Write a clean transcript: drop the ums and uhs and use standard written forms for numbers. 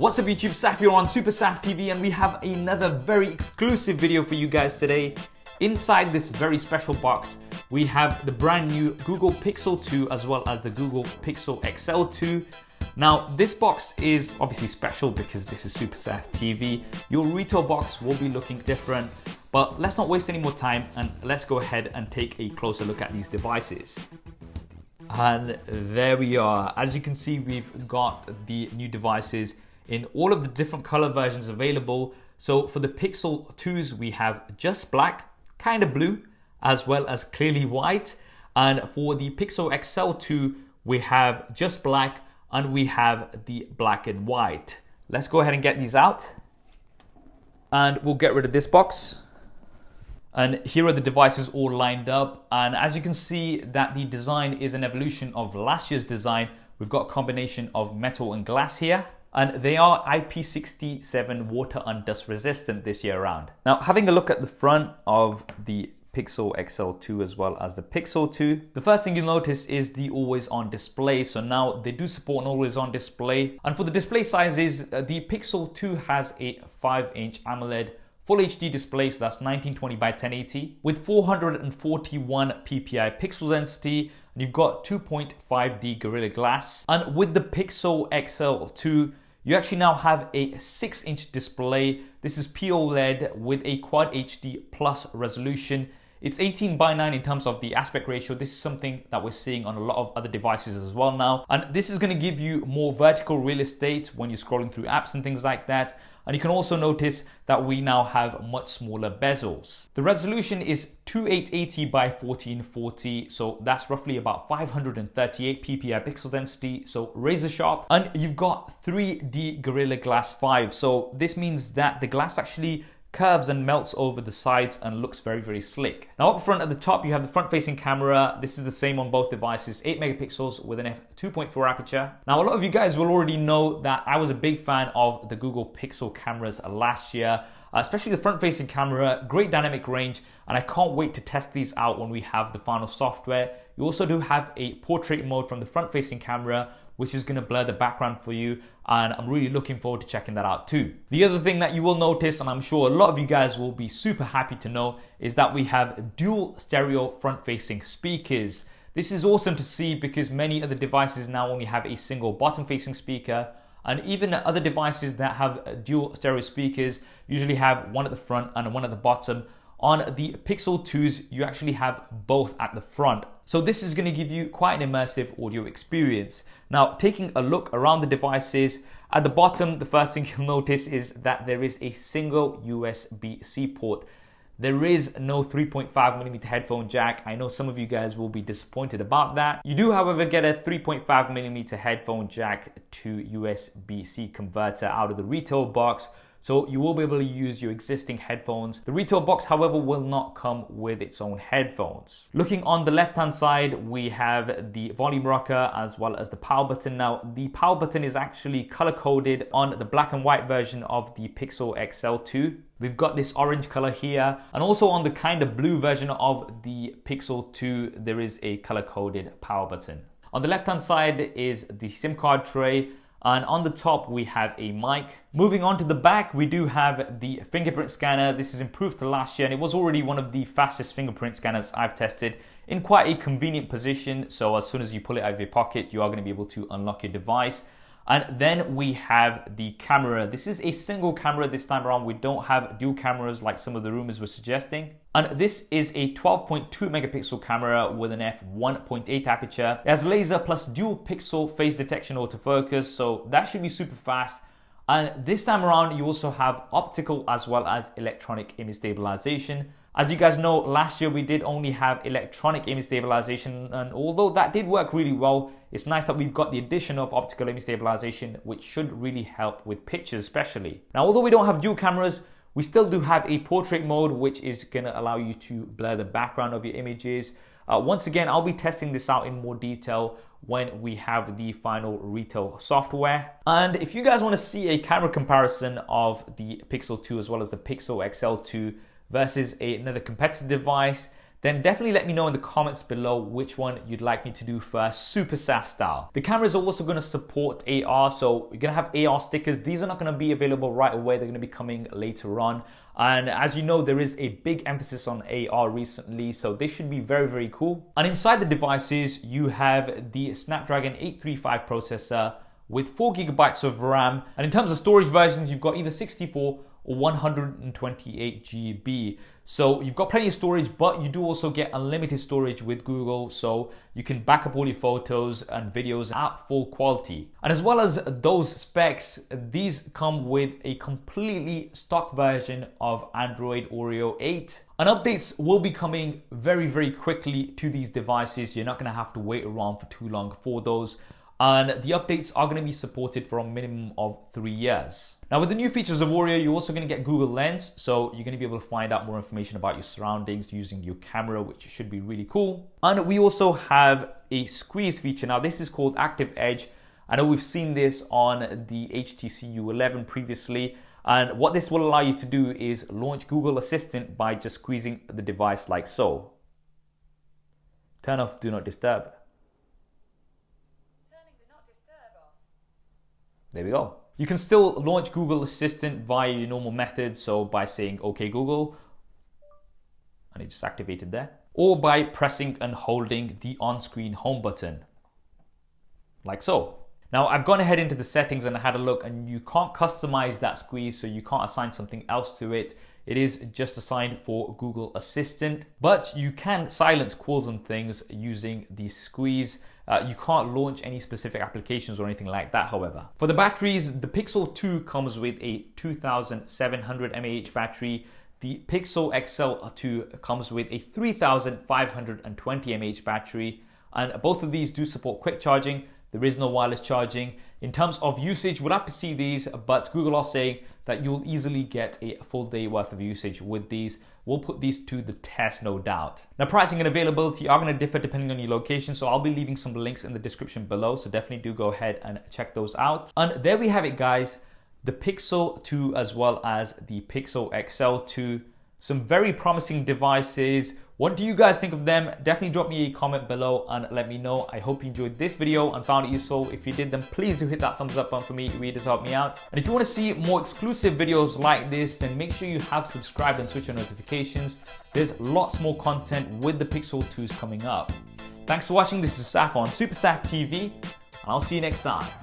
What's up YouTube, Saf here on SuperSaf TV, and we have another very exclusive video for you guys today. Inside this very special box, we have the brand new Google Pixel 2 as well as the Google Pixel XL 2. Now this box is obviously special because this is SuperSaf TV. Your retail box will be looking different, but let's not waste any more time and let's go ahead and take a closer look at these devices. And there we are. As you can see, we've got the new devices in all of the different color versions available. So for the Pixel 2s, we have just black, kind of blue, as well as clearly white. And for the Pixel XL 2, we have just black and we have the black and white. Let's go ahead and get these out. And we'll get rid of this box. And here are the devices all lined up. And as you can see that the design is an evolution of last year's design. We've got a combination of metal and glass here. And they are IP67 water and dust resistant this year around. Now, having a look at the front of the Pixel XL 2 as well as the Pixel 2, the first thing you'll notice is the always on display. So now they do support an always on display. And for the display sizes, the Pixel 2 has a 5-inch AMOLED Full HD display, so that's 1920 by 1080 with 441 ppi pixel density, and you've got 2.5D Gorilla Glass. And with the Pixel XL 2, you actually now have a 6-inch display. This is POLED with a Quad HD Plus resolution. It's 18 by 9 in terms of the aspect ratio. This is something that we're seeing on a lot of other devices as well now. And this is going to give you more vertical real estate when you're scrolling through apps and things like that. And you can also notice that we now have much smaller bezels. The resolution is 2880 by 1440. So that's roughly about 538 ppi pixel density. So razor sharp. And you've got 3D Gorilla Glass 5. So this means that the glass actually curves and melts over the sides and looks very, very slick. Now up front at the top, you have the front-facing camera. This is the same on both devices, 8 megapixels with an f2.4 aperture. Now a lot of you guys will already know that I was a big fan of the Google Pixel cameras last year, especially the front-facing camera, great dynamic range, and I can't wait to test these out when we have the final software. You also do have a portrait mode from the front-facing camera, which is going to blur the background for you, and I'm really looking forward to checking that out too. The other thing that you will notice, and I'm sure a lot of you guys will be super happy to know, is that we have dual stereo front-facing speakers. This is awesome to see because many other devices now only have a single bottom-facing speaker, and even other devices that have dual stereo speakers usually have one at the front and one at the bottom. On the Pixel 2s, you actually have both at the front. So this is going to give you quite an immersive audio experience. Now, taking a look around the devices, at the bottom, the first thing you'll notice is that there is a single USB-C port. There is no 3.5mm headphone jack. I know some of you guys will be disappointed about that. You do, however, get a 3.5mm headphone jack to USB-C converter out of the retail box. So you will be able to use your existing headphones. The retail box, however, will not come with its own headphones. Looking on the left-hand side, we have the volume rocker as well as the power button. Now, the power button is actually color-coded on the black and white version of the Pixel XL 2. We've got this orange color here, and also on the kind of blue version of the Pixel 2, there is a color-coded power button. On the left-hand side is the SIM card tray. And on the top, we have a mic. Moving on to the back, we do have the fingerprint scanner. This is improved to last year, and it was already one of the fastest fingerprint scanners I've tested in quite a convenient position. So as soon as you pull it out of your pocket, you are going to be able to unlock your device. And then we have the camera. This is a single camera this time around. We don't have dual cameras like some of the rumors were suggesting. And this is a 12.2 megapixel camera with an f1.8 aperture. It has laser plus dual pixel phase detection autofocus, so that should be super fast. And this time around, you also have optical as well as electronic image stabilization. As you guys know, last year we did only have electronic image stabilization, and although that did work really well, it's nice that we've got the addition of optical image stabilization, which should really help with pictures especially. Now, although we don't have dual cameras, we still do have a portrait mode, which is going to allow you to blur the background of your images. Once again, I'll be testing this out in more detail when we have the final retail software. And if you guys want to see a camera comparison of the Pixel 2 as well as the Pixel XL 2 versus another competitive device, then definitely let me know in the comments below which one you'd like me to do first, SuperSaf style. The camera is also going to support AR, so you're going to have AR stickers. These are not going to be available right away. They're going to be coming later on. And as you know, there is a big emphasis on AR recently, so this should be very, very cool. And inside the devices, you have the Snapdragon 835 processor with 4 GB of RAM. And in terms of storage versions, you've got either 64 or 128 GB. So you've got plenty of storage, but you do also get unlimited storage with Google, so you can back up all your photos and videos at full quality. And as well as those specs, these come with a completely stock version of Android Oreo 8. And updates will be coming very, very quickly to these devices. You're not going to have to wait around for too long for those. And the updates are going to be supported for a minimum of 3 years. Now, with the new features of Oreo, you're also going to get Google Lens, so you're going to be able to find out more information about your surroundings using your camera, which should be really cool. And we also have a squeeze feature. Now, this is called Active Edge. I know we've seen this on the HTC U11 previously, and what this will allow you to do is launch Google Assistant by just squeezing the device like so. Turn off Do Not Disturb. There we go. You can still launch Google Assistant via your normal method, so by saying OK Google, and it just activated there, or by pressing and holding the on-screen home button, like so. Now I've gone ahead into the settings and I had a look, and you can't customize that squeeze, so you can't assign something else to it. It is just assigned for Google Assistant, but you can silence calls and things using the squeeze. You can't launch any specific applications or anything like that, however. For the batteries, the Pixel 2 comes with a 2700 mAh battery. The Pixel XL 2 comes with a 3520 mAh battery, and both of these do support quick charging. There is no wireless charging. In terms of usage, we'll have to see these, but Google are saying that you'll easily get a full day worth of usage with these. We'll put these to the test, no doubt. Now, pricing and availability are going to differ depending on your location, so I'll be leaving some links in the description below, so definitely do go ahead and check those out. And there we have it, guys. The Pixel 2 as well as the Pixel XL 2. Some very promising devices. What do you guys think of them? Definitely drop me a comment below and let me know. I hope you enjoyed this video and found it useful. If you did, then please do hit that thumbs up button for me. It really does help me out. And if you want to see more exclusive videos like this, then make sure you have subscribed and switch on notifications. There's lots more content with the Pixel 2s coming up. Thanks for watching. This is Saf on SuperSaf TV, and I'll see you next time.